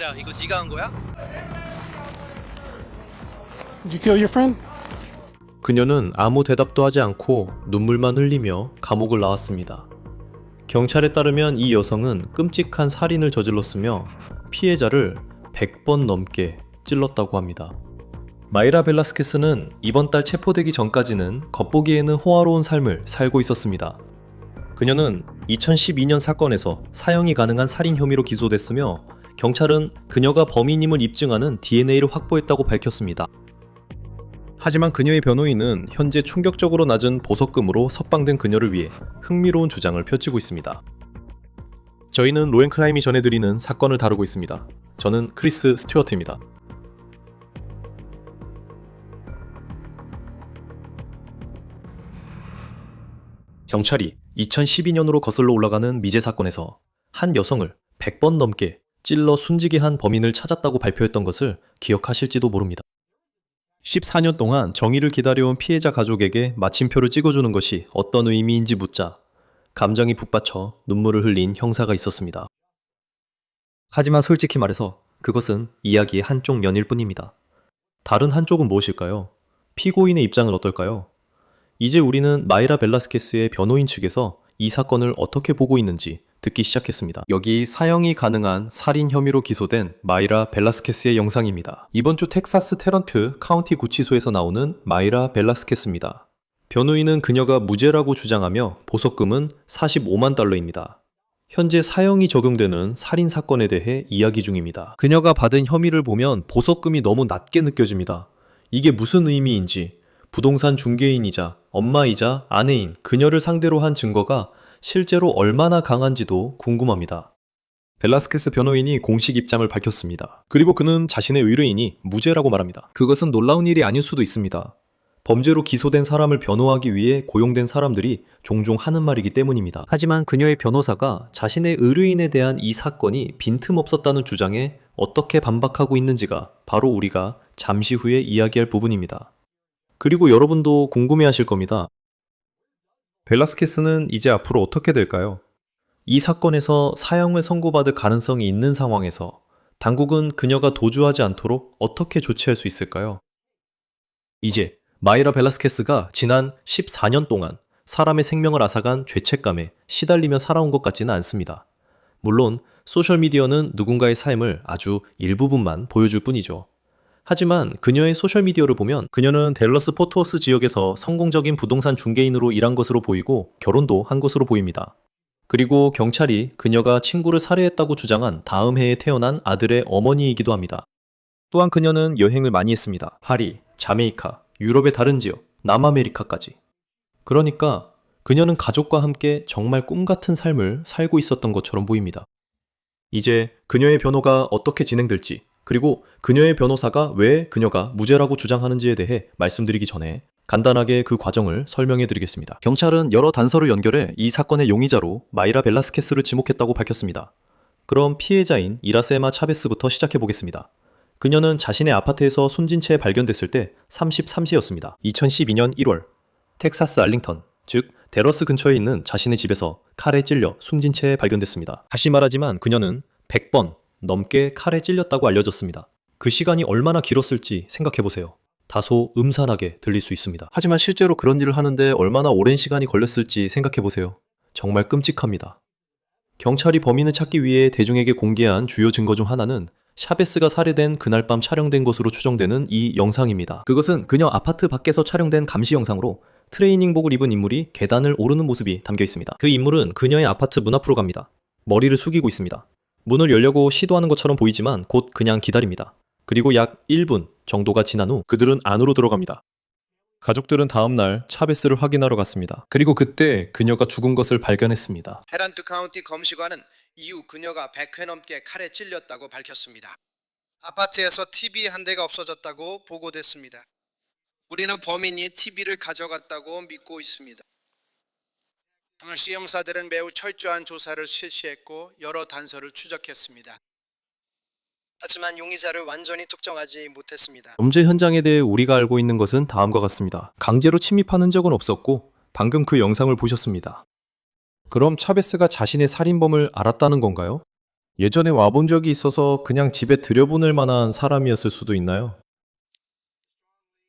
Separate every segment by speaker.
Speaker 1: 마이라, 이거 네가 한 거야?
Speaker 2: Did you kill your friend?
Speaker 3: 그녀는 아무 대답도 하지 않고 눈물만 흘리며 감옥을 나왔습니다. 경찰에 따르면 이 여성은 끔찍한 살인을 저질렀으며 피해자를 100번 넘게 찔렀다고 합니다. 마이라 벨라스케스는 이번 달 체포되기 전까지는 겉보기에는 호화로운 삶을 살고 있었습니다. 그녀는 2012년 사건에서 사형이 가능한 살인 혐의로 기소됐으며 경찰은 그녀가 범인임을 입증하는 DNA를 확보했다고 밝혔습니다. 하지만 그녀의 변호인은 현재 충격적으로 낮은 보석금으로 석방된 그녀를 위해 흥미로운 주장을 펼치고 있습니다. 저희는 로앤크라임이 전해드리는 사건을 다루고 있습니다. 저는 크리스 스튜어트입니다. 경찰이 2012년으로 거슬러 올라가는 미제 사건에서 한 여성을 100번 넘게 찔러 숨지게 한 범인을 찾았다고 발표했던 것을 기억하실지도 모릅니다. 14년 동안 정의를 기다려온 피해자 가족에게 마침표를 찍어주는 것이 어떤 의미인지 묻자 감정이 북받쳐 눈물을 흘린 형사가 있었습니다. 하지만 솔직히 말해서 그것은 이야기의 한쪽 면일 뿐입니다. 다른 한쪽은 무엇일까요? 피고인의 입장은 어떨까요? 이제 우리는 마이라 벨라스케스의 변호인 측에서 이 사건을 어떻게 보고 있는지 듣기 시작했습니다. 여기 사형이 가능한 살인 혐의로 기소된 마이라 벨라스케스의 영상입니다. 이번 주 텍사스 테런트 카운티 구치소에서 나오는 마이라 벨라스케스입니다. 변호인은 그녀가 무죄라고 주장하며 보석금은 45만 달러입니다. 현재 사형이 적용되는 살인 사건에 대해 이야기 중입니다. 그녀가 받은 혐의를 보면 보석금이 너무 낮게 느껴집니다. 이게 무슨 의미인지 부동산 중개인이자 엄마이자 아내인 그녀를 상대로 한 증거가 실제로 얼마나 강한지도 궁금합니다. 벨라스케스 변호인이 공식 입장을 밝혔습니다. 그리고 그는 자신의 의뢰인이 무죄라고 말합니다. 그것은 놀라운 일이 아닐 수도 있습니다. 범죄로 기소된 사람을 변호하기 위해 고용된 사람들이 종종 하는 말이기 때문입니다. 하지만 그녀의 변호사가 자신의 의뢰인에 대한 이 사건이 빈틈없었다는 주장에 어떻게 반박하고 있는지가 바로 우리가 잠시 후에 이야기할 부분입니다. 그리고 여러분도 궁금해하실 겁니다. 벨라스케스는 이제 앞으로 어떻게 될까요? 이 사건에서 사형을 선고받을 가능성이 있는 상황에서 당국은 그녀가 도주하지 않도록 어떻게 조치할 수 있을까요? 이제 마이라 벨라스케스가 지난 14년 동안 사람의 생명을 앗아간 죄책감에 시달리며 살아온 것 같지는 않습니다. 물론 소셜미디어는 누군가의 삶을 아주 일부분만 보여줄 뿐이죠. 하지만 그녀의 소셜미디어를 보면 그녀는 댈러스 포트워스 지역에서 성공적인 부동산 중개인으로 일한 것으로 보이고 결혼도 한 것으로 보입니다. 그리고 경찰이 그녀가 친구를 살해했다고 주장한 다음 해에 태어난 아들의 어머니이기도 합니다. 또한 그녀는 여행을 많이 했습니다. 파리, 자메이카, 유럽의 다른 지역, 남아메리카까지. 그러니까 그녀는 가족과 함께 정말 꿈같은 삶을 살고 있었던 것처럼 보입니다. 이제 그녀의 변호가 어떻게 진행될지 그리고 그녀의 변호사가 왜 그녀가 무죄라고 주장하는지에 대해 말씀드리기 전에 간단하게 그 과정을 설명해 드리겠습니다. 경찰은 여러 단서를 연결해 이 사건의 용의자로 마이라 벨라스케스를 지목했다고 밝혔습니다. 그럼 피해자인 이라세마 차베스부터 시작해 보겠습니다. 그녀는 자신의 아파트에서 숨진 채 발견됐을 때 33세였습니다. 2012년 1월 텍사스 알링턴, 즉 데러스 근처에 있는 자신의 집에서 칼에 찔려 숨진 채 발견됐습니다. 다시 말하지만 그녀는 100번 넘게 칼에 찔렸다고 알려졌습니다. 그 시간이 얼마나 길었을지 생각해보세요. 다소 음산하게 들릴 수 있습니다. 하지만 실제로 그런 일을 하는데 얼마나 오랜 시간이 걸렸을지 생각해보세요. 정말 끔찍합니다. 경찰이 범인을 찾기 위해 대중에게 공개한 주요 증거 중 하나는 샤베스가 살해된 그날 밤 촬영된 것으로 추정되는 이 영상입니다. 그것은 그녀 아파트 밖에서 촬영된 감시 영상으로 트레이닝복을 입은 인물이 계단을 오르는 모습이 담겨 있습니다. 그 인물은 그녀의 아파트 문 앞으로 갑니다. 머리를 숙이고 있습니다. 문을 열려고 시도하는 것처럼 보이지만 곧 그냥 기다립니다. 그리고 약 1분 정도가 지난 후 그들은 안으로 들어갑니다. 가족들은 다음날 차베스를 확인하러 갔습니다. 그리고 그때 그녀가 죽은 것을 발견했습니다.
Speaker 1: 헤란트 카운티 검시관은 이후 그녀가 100회 넘게 칼에 찔렸다고 밝혔습니다. 아파트에서 TV 한 대가 없어졌다고 보고됐습니다. 우리는 범인이 TV를 가져갔다고 믿고 있습니다. 당시 형사들은 매우 철저한 조사를 실시했고 여러 단서를 추적했습니다. 하지만 용의자를 완전히 특정하지 못했습니다.
Speaker 3: 범죄 현장에 대해 우리가 알고 있는 것은 다음과 같습니다. 강제로 침입하는 적은 없었고 방금 그 영상을 보셨습니다. 그럼 차베스가 자신의 살인범을 알았다는 건가요? 예전에 와본 적이 있어서 그냥 집에 들여보낼 만한 사람이었을 수도 있나요?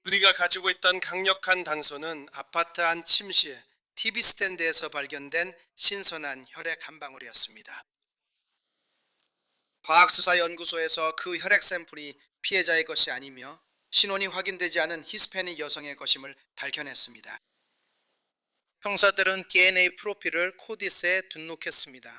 Speaker 1: 우리가 가지고 있던 강력한 단서는 아파트 안 침실에 TV 스탠드에서 발견된 신선한 혈액 한 방울이었습니다. 과학수사연구소에서 그 혈액 샘플이 피해자의 것이 아니며 신원이 확인되지 않은 히스패닉 여성의 것임을 밝혀냈습니다. 형사들은 DNA 프로필을 코디스에 등록했습니다.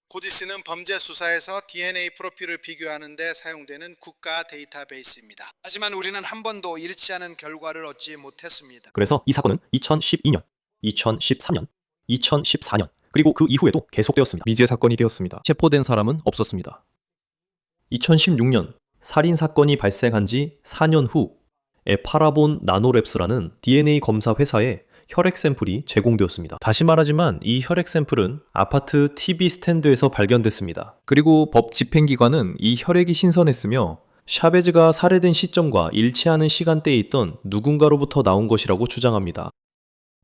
Speaker 1: 코디스는 범죄 수사에서 DNA 프로필을 비교하는 데 사용되는 국가 데이터베이스입니다. 하지만 우리는 한 번도 일치하는 결과를 얻지 못했습니다.
Speaker 3: 그래서 이 사건은 2012년, 2013년, 2014년, 그리고 그 이후에도 계속되었습니다. 미제 사건이 되었습니다. 체포된 사람은 없었습니다. 2016년 살인 사건이 발생한 지 4년 후에 파라본 나노랩스라는 DNA 검사 회사에 혈액 샘플이 제공되었습니다. 다시 말하지만 이 혈액 샘플은 아파트 TV 스탠드에서 발견됐습니다. 그리고 법 집행기관은 이 혈액이 신선했으며 샤베즈가 살해된 시점과 일치하는 시간대에 있던 누군가로부터 나온 것이라고 주장합니다.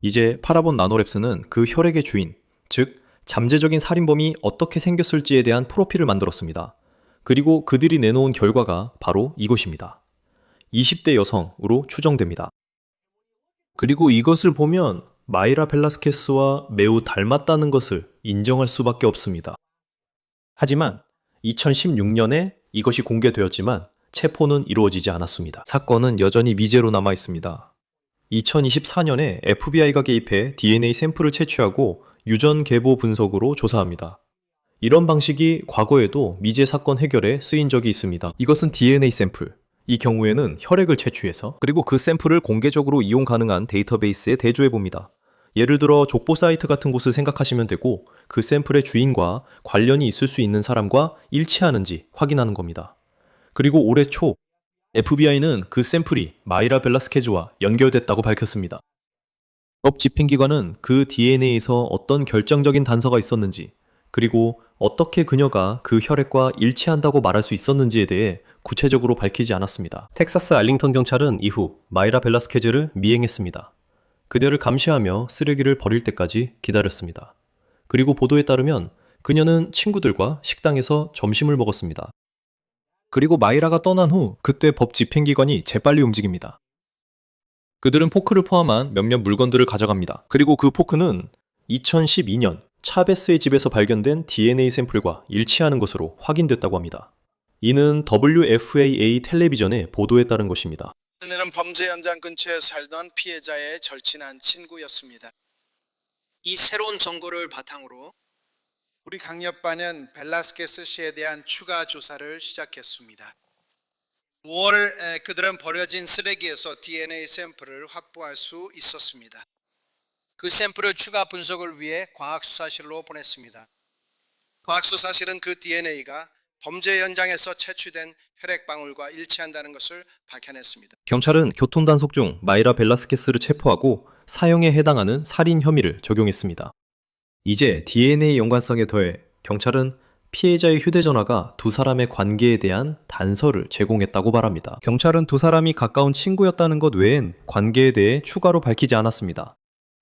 Speaker 3: 이제 파라본 나노랩스는 그 혈액의 주인, 즉 잠재적인 살인범이 어떻게 생겼을지에 대한 프로필을 만들었습니다. 그리고 그들이 내놓은 결과가 바로 이것입니다. 20대 여성으로 추정됩니다. 그리고 이것을 보면 마이라 벨라스케스와 매우 닮았다는 것을 인정할 수밖에 없습니다. 하지만 2016년에 이것이 공개되었지만 체포는 이루어지지 않았습니다. 사건은 여전히 미제로 남아 있습니다. 2024년에 FBI가 개입해 DNA 샘플을 채취하고 유전 계보 분석으로 조사합니다. 이런 방식이 과거에도 미제 사건 해결에 쓰인 적이 있습니다. 이것은 DNA 샘플. 이 경우에는 혈액을 채취해서 그리고 그 샘플을 공개적으로 이용 가능한 데이터베이스에 대조해 봅니다. 예를 들어 족보 사이트 같은 곳을 생각하시면 되고 그 샘플의 주인과 관련이 있을 수 있는 사람과 일치하는지 확인하는 겁니다. 그리고 올해 초 FBI는 그 샘플이 마이라 벨라스케즈와 연결됐다고 밝혔습니다. 법 집행기관은 그 DNA에서 어떤 결정적인 단서가 있었는지 그리고 어떻게 그녀가 그 혈액과 일치한다고 말할 수 있었는지에 대해 구체적으로 밝히지 않았습니다. 텍사스 알링턴 경찰은 이후 마이라 벨라스케즈를 미행했습니다. 그녀를 감시하며 쓰레기를 버릴 때까지 기다렸습니다. 그리고 보도에 따르면 그녀는 친구들과 식당에서 점심을 먹었습니다. 그리고 마이라가 떠난 후 그때 법 집행기관이 재빨리 움직입니다. 그들은 포크를 포함한 몇몇 물건들을 가져갑니다. 그리고 그 포크는 2012년 차베스의 집에서 발견된 DNA 샘플과 일치하는 것으로 확인됐다고 합니다. 이는 WFAA 텔레비전의 보도에 따른 것입니다.
Speaker 1: 그는 범죄 현장 근처에 살던 피해자의 절친한 친구였습니다. 이 새로운 정보를 바탕으로 우리 강력반은 벨라스케스 씨에 대한 추가 조사를 시작했습니다. 5월 그들은 버려진 쓰레기에서 DNA 샘플을 확보할 수 있었습니다. 그 샘플을 추가 분석을 위해 과학수사실로 보냈습니다. 과학수사실은 그 DNA가 범죄 현장에서 채취된 혈액방울과 일치한다는 것을 밝혀냈습니다.
Speaker 3: 경찰은 교통단속 중 마이라 벨라스케스를 체포하고 사형에 해당하는 살인 혐의를 적용했습니다. 이제 DNA 연관성에 더해 경찰은 피해자의 휴대전화가 두 사람의 관계에 대한 단서를 제공했다고 말합니다. 경찰은 두 사람이 가까운 친구였다는 것 외엔 관계에 대해 추가로 밝히지 않았습니다.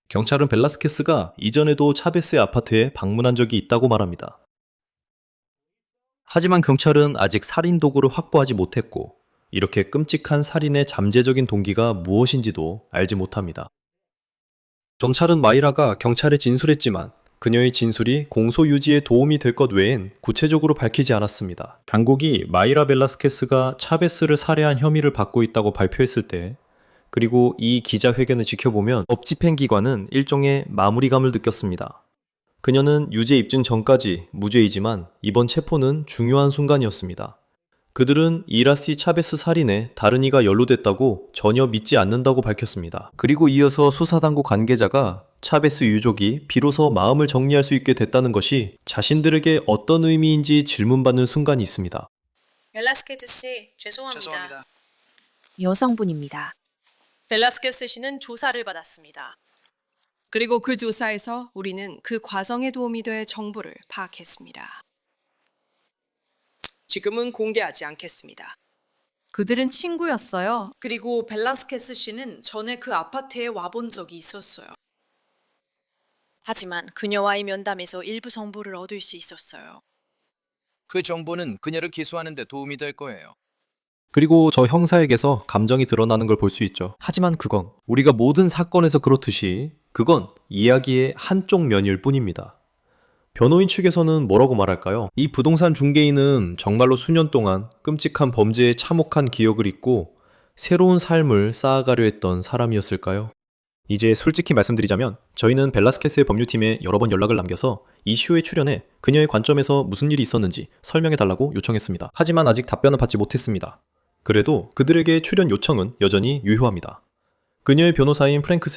Speaker 3: 경찰은 벨라스케스가 이전에도 차베스의 아파트에 방문한 적이 있다고 말합니다. 하지만 경찰은 아직 살인 도구를 확보하지 못했고 이렇게 끔찍한 살인의 잠재적인 동기가 무엇인지도 알지 못합니다. 경찰은 마이라가 경찰에 진술했지만 그녀의 진술이 공소 유지에 도움이 될 것 외엔 구체적으로 밝히지 않았습니다. 당국이 마이라 벨라스케스가 차베스를 살해한 혐의를 받고 있다고 발표했을 때 그리고 이 기자회견을 지켜보면 법 집행기관은 일종의 마무리감을 느꼈습니다. 그녀는 유죄 입증 전까지 무죄이지만 이번 체포는 중요한 순간이었습니다. 그들은 이라시 차베스 살인에 다른 이가 연루됐다고 전혀 믿지 않는다고 밝혔습니다. 그리고 이어서 수사당국 관계자가 차베스 유족이 비로소 마음을 정리할 수 있게 됐다는 것이 자신들에게 어떤 의미인지 질문받는 순간이 있습니다.
Speaker 4: 벨라스케스 씨, 죄송합니다.
Speaker 1: 죄송합니다.
Speaker 5: 여성분입니다.
Speaker 6: 벨라스케스 씨는 조사를 받았습니다.
Speaker 4: 그리고 그 조사에서 우리는 그 과정에 도움이 될 정보를 파악했습니다.
Speaker 6: 지금은 공개하지 않겠습니다.
Speaker 4: 그들은 친구였어요.
Speaker 5: 그리고 벨라스케스 씨는 전에 그 아파트에 와본 적이 있었어요.
Speaker 6: 하지만 그녀와의 면담에서 일부 정보를 얻을 수 있었어요.
Speaker 7: 그 정보는 그녀를 기소하는 데 도움이 될 거예요.
Speaker 3: 그리고 저 형사에게서 감정이 드러나는 걸 볼 수 있죠. 하지만 그건 우리가 모든 사건에서 그렇듯이 그건 이야기의 한쪽 면일 뿐입니다. 변호인 측에서는 뭐라고 말할까요? 이 부동산 중개인은 정말로 수년 동안 끔찍한 범죄에 참혹한 기억을 잊고 새로운 삶을 쌓아가려 했던 사람이었을까요? 이제 솔직히 말씀드리자면 저희는 벨라스케스의 법률팀에 여러 번 연락을 남겨서 이슈에 출연해 그녀의 관점에서 무슨 일이 있었는지 설명해달라고 요청했습니다. 하지만 아직 답변을 받지 못했습니다. 그래도 그들에게 출연 요청은 여전히 유효합니다. 그녀의 변호사인 프랭크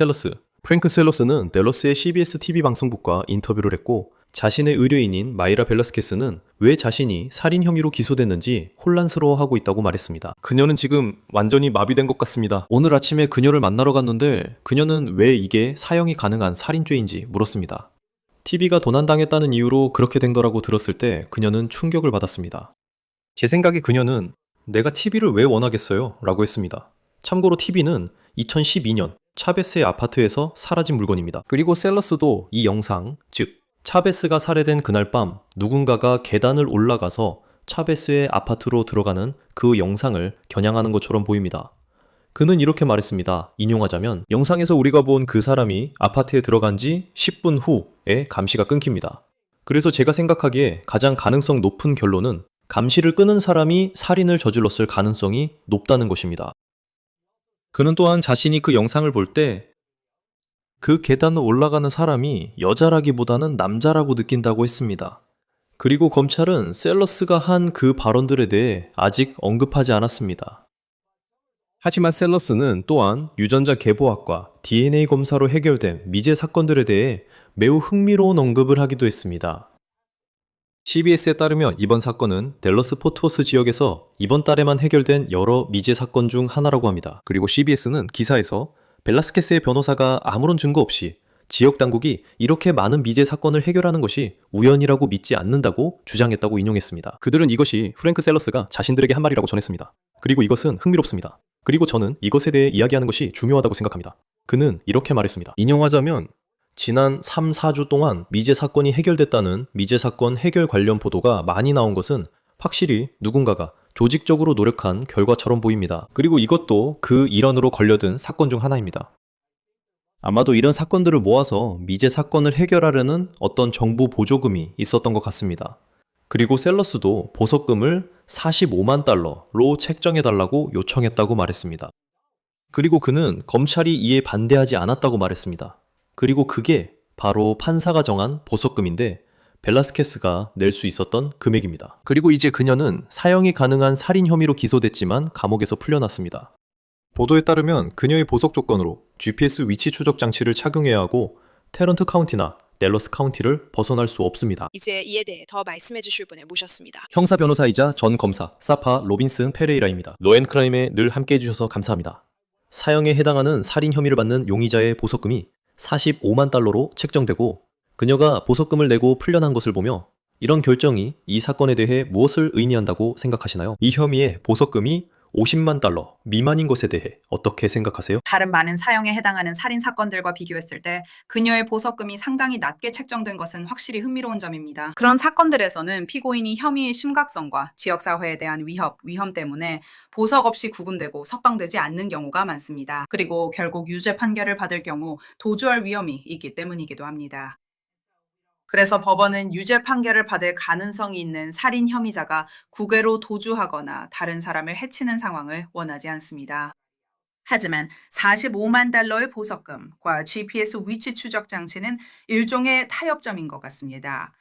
Speaker 3: 셀러스는 댈러스의 CBS TV 방송국과 인터뷰를 했고 자신의 의뢰인인 마이라 벨라스케스는 왜 자신이 살인 혐의로 기소됐는지 혼란스러워하고 있다고 말했습니다. 그녀는 지금 완전히 마비된 것 같습니다. 오늘 아침에 그녀를 만나러 갔는데 그녀는 왜 이게 사형이 가능한 살인죄인지 물었습니다. TV가 도난당했다는 이유로 그렇게 된 거라고 들었을 때 그녀는 충격을 받았습니다. 제 생각에 그녀는 내가 TV를 왜 원하겠어요? 라고 했습니다. 참고로 TV는 2012년 차베스의 아파트에서 사라진 물건입니다. 그리고 셀러스도 이 영상, 즉 차베스가 살해된 그날 밤 누군가가 계단을 올라가서 차베스의 아파트로 들어가는 그 영상을 겨냥하는 것처럼 보입니다. 그는 이렇게 말했습니다. 인용하자면 영상에서 우리가 본 그 사람이 아파트에 들어간 지 10분 후에 감시가 끊깁니다. 그래서 제가 생각하기에 가장 가능성 높은 결론은 감시를 끄는 사람이 살인을 저질렀을 가능성이 높다는 것입니다. 그는 또한 자신이 그 영상을 볼 때 그 계단을 올라가는 사람이 여자라기보다는 남자라고 느낀다고 했습니다. 그리고 검찰은 셀러스가 한 그 발언들에 대해 아직 언급하지 않았습니다. 하지만 셀러스는 또한 유전자 계보학과 DNA 검사로 해결된 미제 사건들에 대해 매우 흥미로운 언급을 하기도 했습니다. CBS에 따르면 이번 사건은 댈러스 포트워스 지역에서 이번 달에만 해결된 여러 미제 사건 중 하나라고 합니다. 그리고 CBS는 기사에서 벨라스케스의 변호사가 아무런 증거 없이 지역 당국이 이렇게 많은 미제 사건을 해결하는 것이 우연이라고 믿지 않는다고 주장했다고 인용했습니다. 그들은 이것이 프랭크 셀러스가 자신들에게 한 말이라고 전했습니다. 그리고 이것은 흥미롭습니다. 그리고 저는 이것에 대해 이야기하는 것이 중요하다고 생각합니다. 그는 이렇게 말했습니다. 인용하자면 지난 3, 4주 동안 미제 사건이 해결됐다는 미제 사건 해결 관련 보도가 많이 나온 것은 확실히 누군가가 조직적으로 노력한 결과처럼 보입니다. 그리고 이것도 그 일원으로 걸려든 사건 중 하나입니다. 아마도 이런 사건들을 모아서 미제 사건을 해결하려는 어떤 정부 보조금이 있었던 것 같습니다. 그리고 셀러스도 보석금을 45만 달러로 책정해달라고 요청했다고 말했습니다. 그리고 그는 검찰이 이에 반대하지 않았다고 말했습니다. 그리고 그게 바로 판사가 정한 보석금인데 벨라스케스가 낼 수 있었던 금액입니다. 그리고 이제 그녀는 사형이 가능한 살인 혐의로 기소됐지만 감옥에서 풀려났습니다. 보도에 따르면 그녀의 보석 조건으로 GPS 위치 추적 장치를 착용해야 하고 테런트 카운티나 댈러스 카운티를 벗어날 수 없습니다.
Speaker 6: 이제 이에 대해 더 말씀해 주실 분을 모셨습니다.
Speaker 3: 형사 변호사이자 전 검사 사파 로빈슨 페레이라입니다. 로앤크라임에 늘 함께해 주셔서 감사합니다. 사형에 해당하는 살인 혐의를 받는 용의자의 보석금이 45만 달러로 책정되고 그녀가 보석금을 내고 풀려난 것을 보며 이런 결정이 이 사건에 대해 무엇을 의미한다고 생각하시나요? 이 혐의의 보석금이 50만 달러 미만인 것에 대해 어떻게 생각하세요?
Speaker 8: 다른 많은 사형에 해당하는 살인 사건들과 비교했을 때 그녀의 보석금이 상당히 낮게 책정된 것은 확실히 흥미로운 점입니다. 그런 사건들에서는 피고인이 혐의의 심각성과 지역사회에 대한 위험 때문에 보석 없이 구금되고 석방되지 않는 경우가 많습니다. 그리고 결국 유죄 판결을 받을 경우 도주할 위험이 있기 때문이기도 합니다. 그래서 법원은 유죄 판결을 받을 가능성이 있는 살인 혐의자가 국외로 도주하거나 다른 사람을 해치는 상황을 원하지 않습니다. 하지만 45만 달러의 보석금과 GPS 위치 추적 장치는 일종의 타협점인 것 같습니다.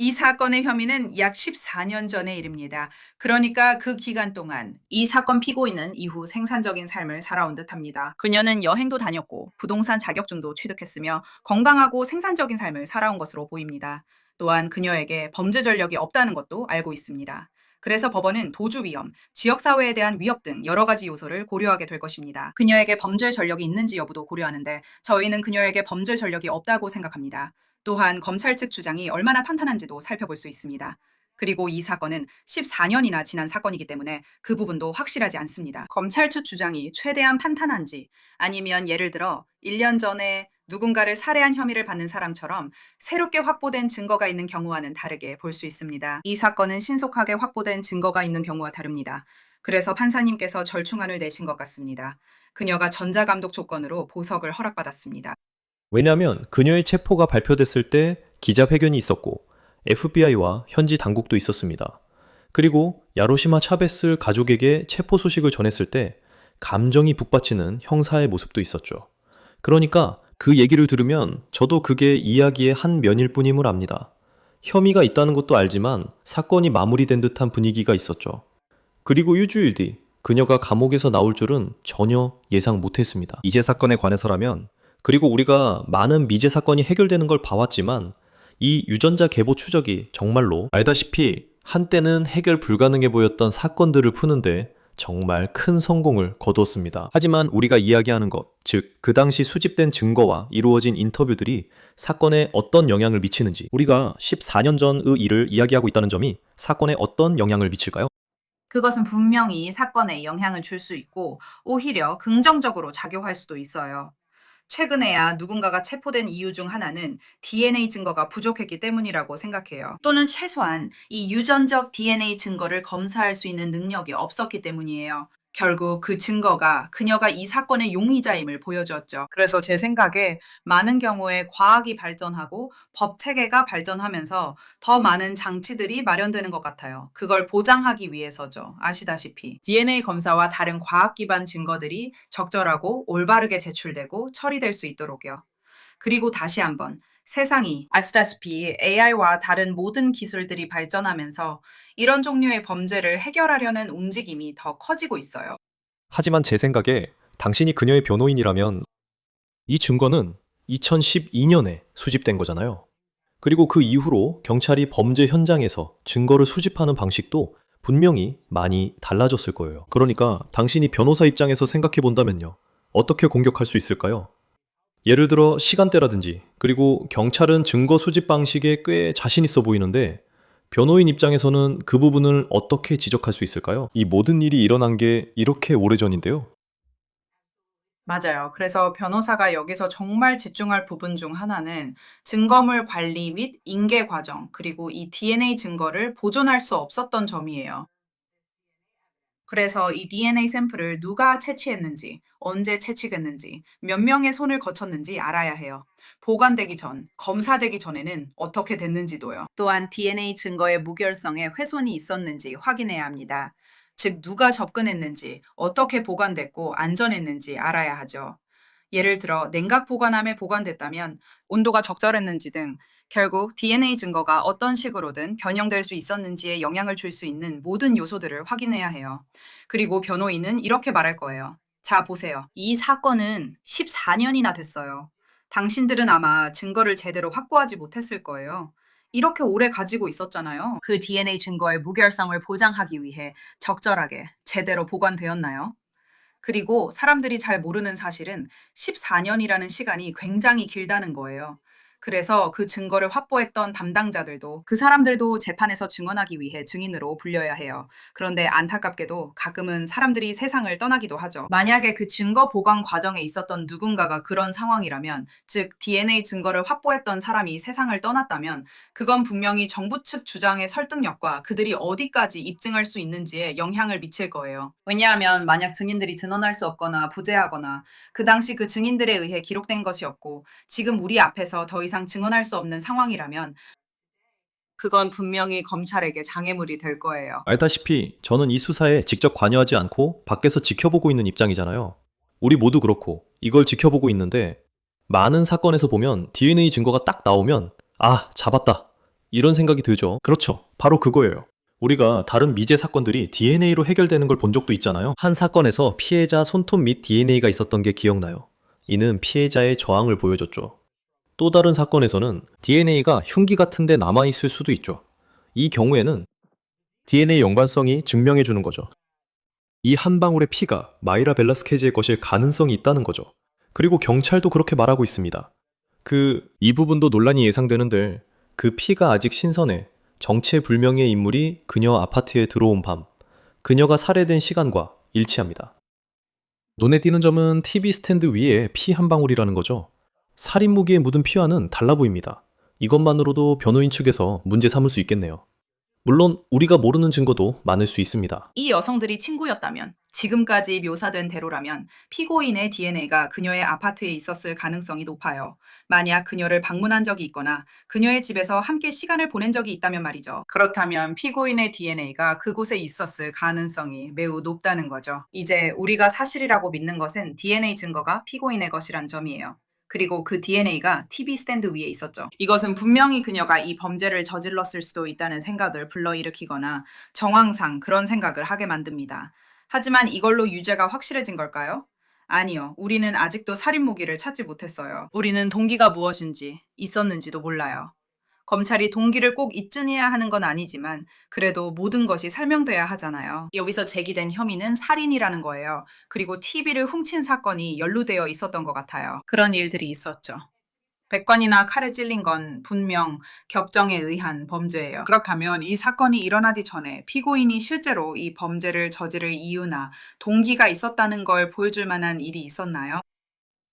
Speaker 8: 이 사건의 혐의는 약 14년 전의 일입니다. 그러니까 그 기간 동안 이 사건 피고인은 이후 생산적인 삶을 살아온 듯합니다. 그녀는 여행도 다녔고 부동산 자격증도 취득했으며 건강하고 생산적인 삶을 살아온 것으로 보입니다. 또한 그녀에게 범죄 전력이 없다는 것도 알고 있습니다. 그래서 법원은 도주 위험, 지역사회에 대한 위협 등 여러 가지 요소를 고려하게 될 것입니다. 그녀에게 범죄 전력이 있는지 여부도 고려하는데 저희는 그녀에게 범죄 전력이 없다고 생각합니다. 또한 검찰 측 주장이 얼마나 탄탄한지도 살펴볼 수 있습니다. 그리고 이 사건은 14년이나 지난 사건이기 때문에 그 부분도 확실하지 않습니다. 검찰 측 주장이 최대한 판단한지 아니면 예를 들어 1년 전에 누군가를 살해한 혐의를 받는 사람처럼 새롭게 확보된 증거가 있는 경우와는 다르게 볼 수 있습니다. 이 사건은 신속하게 확보된 증거가 있는 경우와 다릅니다. 그래서 판사님께서 절충안을 내신 것 같습니다. 그녀가 전자감독 조건으로 보석을 허락받았습니다.
Speaker 3: 왜냐하면 그녀의 체포가 발표됐을 때 기자회견이 있었고 FBI와 현지 당국도 있었습니다. 그리고 야로시마 차베스 가족에게 체포 소식을 전했을 때 감정이 북받치는 형사의 모습도 있었죠. 그러니까 그 얘기를 들으면 저도 그게 이야기의 한 면일 뿐임을 압니다. 혐의가 있다는 것도 알지만 사건이 마무리된 듯한 분위기가 있었죠. 그리고 일주일 뒤 그녀가 감옥에서 나올 줄은 전혀 예상 못했습니다. 이재 사건에 관해서라면, 그리고 우리가 많은 미제 사건이 해결되는 걸 봐왔지만 이 유전자 계보 추적이 정말로 알다시피 한때는 해결 불가능해 보였던 사건들을 푸는데 정말 큰 성공을 거두었습니다. 하지만 우리가 이야기하는 것, 즉 그 당시 수집된 증거와 이루어진 인터뷰들이 사건에 어떤 영향을 미치는지, 우리가 14년 전의 일을 이야기하고 있다는 점이 사건에 어떤 영향을 미칠까요?
Speaker 8: 그것은 분명히 사건에 영향을 줄 수 있고 오히려 긍정적으로 작용할 수도 있어요. 최근에야 누군가가 체포된 이유 중 하나는 DNA 증거가 부족했기 때문이라고 생각해요. 또는 최소한 이 유전적 DNA 증거를 검사할 수 있는 능력이 없었기 때문이에요. 결국 그 증거가 그녀가 이 사건의 용의자임을 보여주었죠. 그래서 제 생각에 많은 경우에 과학이 발전하고 법 체계가 발전하면서 더 많은 장치들이 마련되는 것 같아요. 그걸 보장하기 위해서죠. 아시다시피 DNA 검사와 다른 과학 기반 증거들이 적절하고 올바르게 제출되고 처리될 수 있도록요. 그리고 다시 한번 세상이 아시다시피 AI와 다른 모든 기술들이 발전하면서 이런 종류의 범죄를 해결하려는 움직임이 더 커지고 있어요.
Speaker 3: 하지만 제 생각에 당신이 그녀의 변호인이라면 이 증거는 2012년에 수집된 거잖아요. 그리고 그 이후로 경찰이 범죄 현장에서 증거를 수집하는 방식도 분명히 많이 달라졌을 거예요. 그러니까 당신이 변호사 입장에서 생각해 본다면요. 어떻게 공격할 수 있을까요? 예를 들어 시간대라든지, 그리고 경찰은 증거 수집 방식에 꽤 자신 있어 보이는데 변호인 입장에서는 그 부분을 어떻게 지적할 수 있을까요? 이 모든 일이 일어난 게 이렇게 오래전인데요.
Speaker 8: 맞아요. 그래서 변호사가 여기서 정말 집중할 부분 중 하나는 증거물 관리 및 인계 과정, 그리고 이 DNA 증거를 보존할 수 없었던 점이에요. 그래서 이 DNA 샘플을 누가 채취했는지, 언제 채취했는지, 몇 명의 손을 거쳤는지 알아야 해요. 보관되기 전, 검사되기 전에는 어떻게 됐는지도요. 또한 DNA 증거의 무결성에 훼손이 있었는지 확인해야 합니다. 즉, 누가 접근했는지, 어떻게 보관됐고 안전했는지 알아야 하죠. 예를 들어 냉각 보관함에 보관됐다면 온도가 적절했는지 등 결국 DNA 증거가 어떤 식으로든 변형될 수 있었는지에 영향을 줄 수 있는 모든 요소들을 확인해야 해요. 그리고 변호인은 이렇게 말할 거예요. 자, 보세요. 이 사건은 14년이나 됐어요. 당신들은 아마 증거를 제대로 확보하지 못했을 거예요. 이렇게 오래 가지고 있었잖아요. 그 DNA 증거의 무결성을 보장하기 위해 적절하게 제대로 보관되었나요? 그리고 사람들이 잘 모르는 사실은 14년이라는 시간이 굉장히 길다는 거예요. 그래서 그 증거를 확보했던 담당자들도 그 사람들도 재판에서 증언하기 위해 증인으로 불려야 해요. 그런데 안타깝게도 가끔은 사람들이 세상을 떠나기도 하죠. 만약에 그 증거 보관 과정에 있었던 누군가가 그런 상황이라면, 즉 DNA 증거를 확보했던 사람이 세상을 떠났다면 그건 분명히 정부 측 주장의 설득력과 그들이 어디까지 입증할 수 있는지에 영향을 미칠 거예요. 왜냐하면 만약 증인들이 증언할 수 없거나 부재하거나 그 당시 그 증인들에 의해 기록된 것이 없고 지금 우리 앞에서 더 이상 증언할 수 없는 상황이라면 그건 분명히 검찰에게 장애물이 될 거예요.
Speaker 3: 알다시피 저는 이 수사에 직접 관여하지 않고 밖에서 지켜보고 있는 입장이잖아요. 우리 모두 그렇고 이걸 지켜보고 있는데 많은 사건에서 보면 DNA 증거가 딱 나오면 아, 잡았다. 이런 생각이 들죠. 그렇죠. 바로 그거예요. 우리가 다른 미제 사건들이 DNA로 해결되는 걸 본 적도 있잖아요. 한 사건에서 피해자 손톱 밑 DNA가 있었던 게 기억나요. 이는 피해자의 저항을 보여줬죠. 또 다른 사건에서는 DNA가 흉기 같은 데 남아있을 수도 있죠. 이 경우에는 DNA 연관성이 증명해주는 거죠. 이 한 방울의 피가 마이라 벨라스케즈의 것일 가능성이 있다는 거죠. 그리고 경찰도 그렇게 말하고 있습니다. 이 부분도 논란이 예상되는데 그 피가 아직 신선해 정체불명의 인물이 그녀 아파트에 들어온 밤, 그녀가 살해된 시간과 일치합니다. 눈에 띄는 점은 TV 스탠드 위에 피 한 방울이라는 거죠. 살인 무기에 묻은 피와는 달라 보입니다. 이것만으로도 변호인 측에서 문제 삼을 수 있겠네요. 물론 우리가 모르는 증거도 많을 수 있습니다.
Speaker 8: 이 여성들이 친구였다면, 지금까지 묘사된 대로라면 피고인의 DNA가 그녀의 아파트에 있었을 가능성이 높아요. 만약 그녀를 방문한 적이 있거나 그녀의 집에서 함께 시간을 보낸 적이 있다면 말이죠. 그렇다면 피고인의 DNA가 그곳에 있었을 가능성이 매우 높다는 거죠. 이제 우리가 사실이라고 믿는 것은 DNA 증거가 피고인의 것이란 점이에요. 그리고 그 DNA가 TV 스탠드 위에 있었죠. 이것은 분명히 그녀가 이 범죄를 저질렀을 수도 있다는 생각을 불러일으키거나 정황상 그런 생각을 하게 만듭니다. 하지만 이걸로 유죄가 확실해진 걸까요? 아니요. 우리는 아직도 살인 무기를 찾지 못했어요. 우리는 동기가 무엇인지, 있었는지도 몰라요. 검찰이 동기를 꼭 입증해야 하는 건 아니지만 그래도 모든 것이 설명돼야 하잖아요. 여기서 제기된 혐의는 살인이라는 거예요. 그리고 TV를 훔친 사건이 연루되어 있었던 것 같아요. 그런 일들이 있었죠. 백관이나 칼에 찔린 건 분명 격정에 의한 범죄예요. 그렇다면 이 사건이 일어나기 전에 피고인이 실제로 이 범죄를 저지를 이유나 동기가 있었다는 걸 보여줄 만한 일이 있었나요?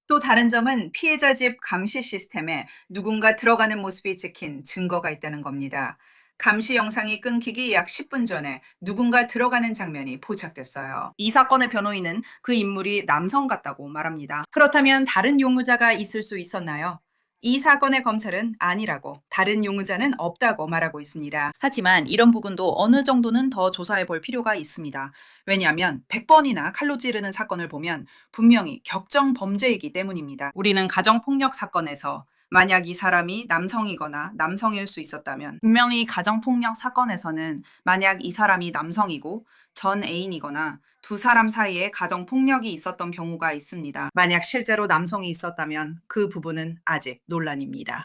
Speaker 8: 또 다른 점은 피해자 집 감시 시스템에 누군가 들어가는 모습이 찍힌 증거가 있다는 겁니다. 감시 영상이 끊기기 약 10분 전에 누군가 들어가는 장면이 포착됐어요. 이 사건의 변호인은 그 인물이 남성 같다고 말합니다. 그렇다면 다른 용의자가 있을 수 있었나요? 이 사건의 검찰은 아니라고, 다른 용의자는 없다고 말하고 있습니다. 하지만 이런 부분도 어느 정도는 더 조사해 볼 필요가 있습니다. 왜냐하면 100번이나 칼로 찌르는 사건을 보면 분명히 격정 범죄이기 때문입니다. 우리는 가정폭력 사건에서 만약 이 사람이 남성이거나 남성일 수 있었다면, 분명히 가정폭력 사건에서는 만약 이 사람이 남성이고 전 애인이거나 두 사람 사이에 가정폭력이 있었던 경우가 있습니다. 만약 실제로 남성이 있었다면 그 부분은 아직 논란입니다.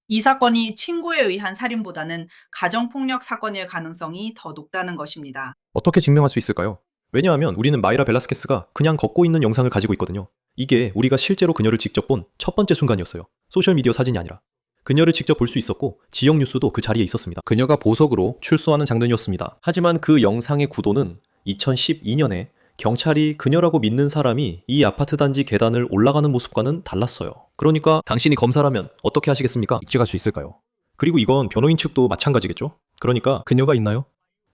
Speaker 8: 이 사건이 친구에 의한 살인보다는 가정폭력 사건일 가능성이 더 높다는 것입니다.
Speaker 3: 어떻게 증명할 수 있을까요? 왜냐하면 우리는 마이라 벨라스케스가 그냥 걷고 있는 영상을 가지고 있거든요. 이게 우리가 실제로 그녀를 직접 본 첫 번째 순간이었어요. 소셜미디어 사진이 아니라. 그녀를 직접 볼 수 있었고 지역 뉴스도 그 자리에 있었습니다. 그녀가 보석으로 출소하는 장면이었습니다. 하지만 그 영상의 구도는 2012년에 경찰이 그녀라고 믿는 사람이 이 아파트 단지 계단을 올라가는 모습과는 달랐어요. 그러니까 당신이 검사라면 어떻게 하시겠습니까? 입증할 수 있을까요? 그리고 이건 변호인 측도 마찬가지겠죠? 그러니까 그녀가 있나요?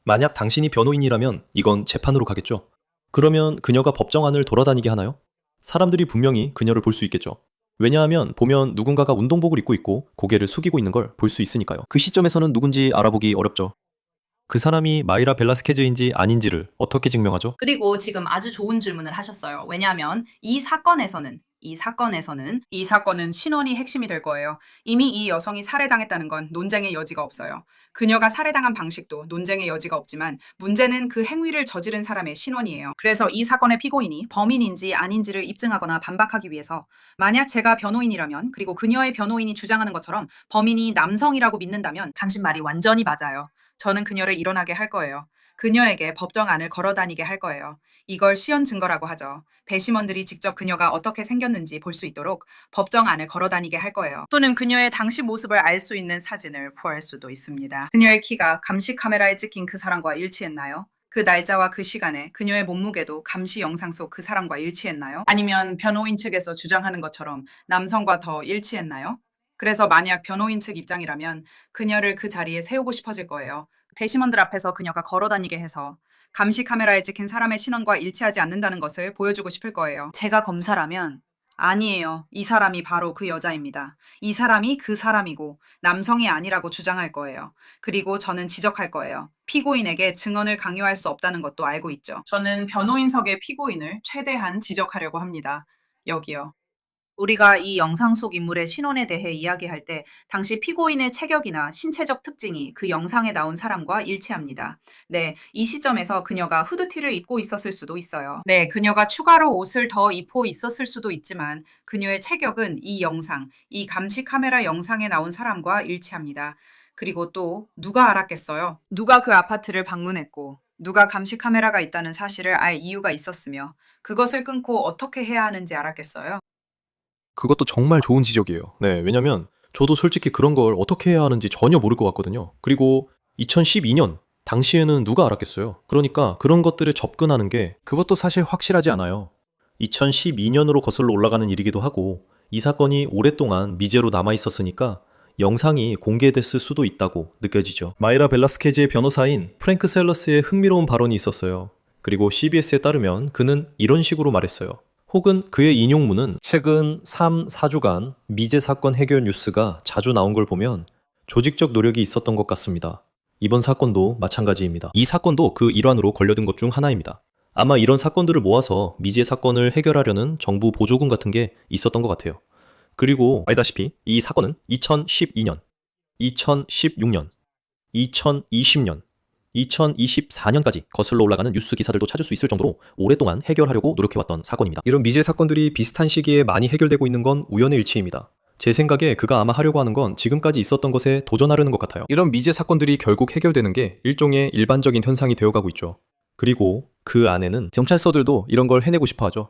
Speaker 3: 만약 당신이 변호인이라면 이건 재판으로 가겠죠? 그러면 그녀가 법정 안을 돌아다니게 하나요? 사람들이 분명히 그녀를 볼 수 있겠죠. 왜냐하면 보면 누군가가 운동복을 입고 있고 고개를 숙이고 있는 걸 볼 수 있으니까요. 그 시점에서는 누군지 알아보기 어렵죠. 그 사람이 마이라 벨라스케즈인지 아닌지를 어떻게 증명하죠?
Speaker 8: 그리고 지금 아주 좋은 질문을 하셨어요. 왜냐하면 이 사건은 신원이 핵심이 될 거예요. 이미 이 여성이 살해당했다는 건 논쟁의 여지가 없어요. 그녀가 살해당한 방식도 논쟁의 여지가 없지만 문제는 그 행위를 저지른 사람의 신원이에요. 그래서 이 사건의 피고인이 범인인지 아닌지를 입증하거나 반박하기 위해서 만약 제가 변호인이라면, 그리고 그녀의 변호인이 주장하는 것처럼 범인이 남성이라고 믿는다면 당신 말이 완전히 맞아요. 저는 그녀를 일어나게 할 거예요. 그녀에게 법정 안을 걸어다니게 할 거예요. 이걸 시연 증거라고 하죠. 배심원들이 직접 그녀가 어떻게 생겼는지 볼 수 있도록 법정 안을 걸어다니게 할 거예요. 또는 그녀의 당시 모습을 알 수 있는 사진을 구할 수도 있습니다. 그녀의 키가 감시 카메라에 찍힌 그 사람과 일치했나요? 그 날짜와 그 시간에 그녀의 몸무게도 감시 영상 속 그 사람과 일치했나요? 아니면 변호인 측에서 주장하는 것처럼 남성과 더 일치했나요? 그래서 만약 변호인 측 입장이라면 그녀를 그 자리에 세우고 싶어질 거예요. 배심원들 앞에서 그녀가 걸어다니게 해서 감시 카메라에 찍힌 사람의 신원과 일치하지 않는다는 것을 보여주고 싶을 거예요. 제가 검사라면 아니에요. 이 사람이 바로 그 여자입니다. 이 사람이 그 사람이고 남성이 아니라고 주장할 거예요. 그리고 저는 지적할 거예요. 피고인에게 증언을 강요할 수 없다는 것도 알고 있죠. 저는 변호인석의 피고인을 최대한 지적하려고 합니다. 여기요. 우리가 이 영상 속 인물의 신원에 대해 이야기할 때 당시 피고인의 체격이나 신체적 특징이 그 영상에 나온 사람과 일치합니다. 네, 이 시점에서 그녀가 후드티를 입고 있었을 수도 있어요. 네, 그녀가 추가로 옷을 더 입고 있었을 수도 있지만 그녀의 체격은 이 영상, 이 감시 카메라 영상에 나온 사람과 일치합니다. 그리고 또 누가 알았겠어요? 누가 그 아파트를 방문했고 누가 감시 카메라가 있다는 사실을 알 이유가 있었으며 그것을 끊고 어떻게 해야 하는지 알았겠어요?
Speaker 3: 그것도 정말 좋은 지적이에요. 네, 왜냐면 저도 솔직히 그런 걸 어떻게 해야 하는지 전혀 모를 것 같거든요. 그리고 2012년 당시에는 누가 알았겠어요. 그러니까 그런 것들에 접근하는 게 그것도 사실 확실하지 않아요. 2012년으로 거슬러 올라가는 일이기도 하고 이 사건이 오랫동안 미제로 남아 있었으니까 영상이 공개됐을 수도 있다고 느껴지죠. 마이라 벨라스케즈의 변호사인 프랭크 셀러스의 흥미로운 발언이 있었어요. 그리고 CBS에 따르면 그는 이런 식으로 말했어요. 혹은 그의 인용문은 최근 3, 4주간 미제 사건 해결 뉴스가 자주 나온 걸 보면 조직적 노력이 있었던 것 같습니다. 이번 사건도 마찬가지입니다. 이 사건도 그 일환으로 걸려든 것 중 하나입니다. 아마 이런 사건들을 모아서 미제 사건을 해결하려는 정부 보조금 같은 게 있었던 것 같아요. 그리고 알다시피 이 사건은 2012년, 2016년, 2020년, 2024년까지 거슬러 올라가는 뉴스 기사들도 찾을 수 있을 정도로 오랫동안 해결하려고 노력해왔던 사건입니다. 이런 미제 사건들이 비슷한 시기에 많이 해결되고 있는 건 우연의 일치입니다. 제 생각에 그가 아마 하려고 하는 건 지금까지 있었던 것에 도전하려는 것 같아요. 이런 미제 사건들이 결국 해결되는 게 일종의 일반적인 현상이 되어가고 있죠. 그리고 그 안에는 경찰서들도 이런 걸 해내고 싶어 하죠.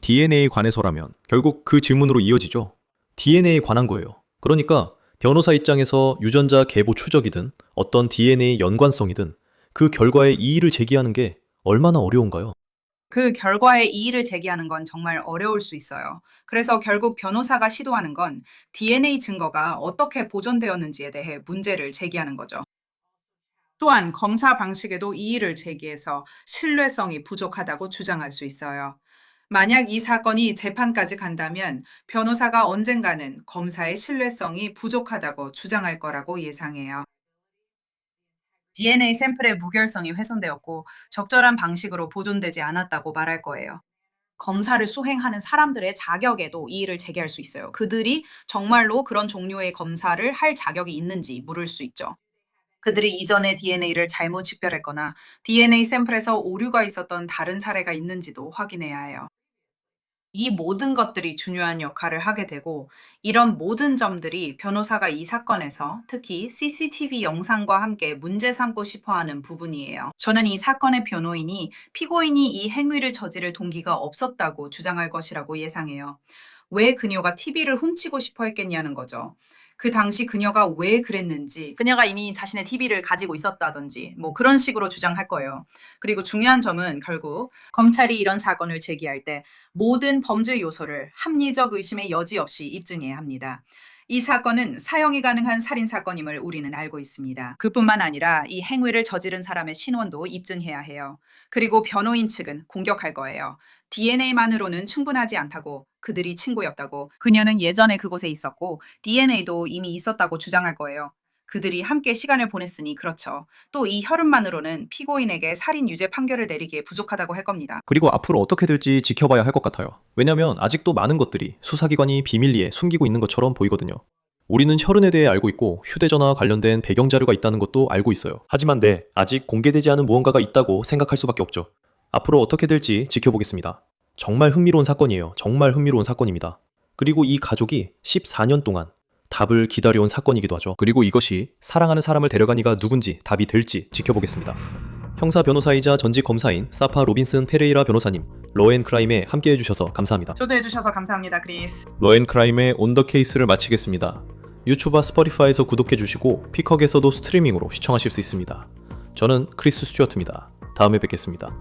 Speaker 3: DNA에 관해서라면 결국 그 질문으로 이어지죠. DNA에 관한 거예요. 그러니까 변호사 입장에서 유전자 계보 추적이든 어떤 DNA 연관성이든 그 결과에 이의를 제기하는 게 얼마나 어려운가요?
Speaker 8: 그 결과에 이의를 제기하는 건 정말 어려울 수 있어요. 그래서 결국 변호사가 시도하는 건 DNA 증거가 어떻게 보존되었는지에 대해 문제를 제기하는 거죠. 또한 검사 방식에도 이의를 제기해서 신뢰성이 부족하다고 주장할 수 있어요. 만약 이 사건이 재판까지 간다면 변호사가 언젠가는 검사의 신뢰성이 부족하다고 주장할 거라고 예상해요. DNA 샘플의 무결성이 훼손되었고 적절한 방식으로 보존되지 않았다고 말할 거예요. 검사를 수행하는 사람들의 자격에도 이의를 제기할 수 있어요. 그들이 정말로 그런 종류의 검사를 할 자격이 있는지 물을 수 있죠. 그들이 이전에 DNA를 잘못 식별했거나 DNA 샘플에서 오류가 있었던 다른 사례가 있는지도 확인해야 해요. 이 모든 것들이 중요한 역할을 하게 되고 이런 모든 점들이 변호사가 이 사건에서 특히 CCTV 영상과 함께 문제 삼고 싶어하는 부분이에요. 저는 이 사건의 변호인이 피고인이 이 행위를 저지를 동기가 없었다고 주장할 것이라고 예상해요. 왜 그녀가 TV를 훔치고 싶어 했겠냐는 거죠. 그 당시 그녀가 왜 그랬는지, 그녀가 이미 자신의 TV를 가지고 있었다든지 뭐 그런 식으로 주장할 거예요. 그리고 중요한 점은 결국 검찰이 이런 사건을 제기할 때 모든 범죄 요소를 합리적 의심의 여지 없이 입증해야 합니다. 이 사건은 사형이 가능한 살인 사건임을 우리는 알고 있습니다. 그뿐만 아니라 이 행위를 저지른 사람의 신원도 입증해야 해요. 그리고 변호인 측은 공격할 거예요. DNA만으로는 충분하지 않다고, 그들이 친구였다고, 그녀는 예전에 그곳에 있었고 DNA도 이미 있었다고 주장할 거예요. 그들이 함께 시간을 보냈으니 그렇죠. 또 이 혈흔만으로는 피고인에게 살인 유죄 판결을 내리기에 부족하다고 할 겁니다.
Speaker 3: 그리고 앞으로 어떻게 될지 지켜봐야 할 것 같아요. 왜냐면 아직도 많은 것들이 수사기관이 비밀리에 숨기고 있는 것처럼 보이거든요. 우리는 혈흔에 대해 알고 있고 휴대전화와 관련된 배경 자료가 있다는 것도 알고 있어요. 하지만 아직 공개되지 않은 무언가가 있다고 생각할 수밖에 없죠. 앞으로 어떻게 될지 지켜보겠습니다. 정말 흥미로운 사건이에요. 정말 흥미로운 사건입니다. 그리고 이 가족이 14년 동안 답을 기다려온 사건이기도 하죠. 그리고 이것이 사랑하는 사람을 데려가니가 누군지 답이 될지 지켜보겠습니다. 형사 변호사이자 전직 검사인 사파 로빈슨 페레이라 변호사님, 러앤크라임에 함께해 주셔서 감사합니다.
Speaker 8: 초대해 주셔서 감사합니다, 크리스.
Speaker 3: 러앤크라임의 온 더 케이스를 마치겠습니다. 유튜브와 스포티파이에서 구독해 주시고 피커에서도 스트리밍으로 시청하실 수 있습니다. 저는 크리스 스튜어트입니다. 다음에 뵙겠습니다.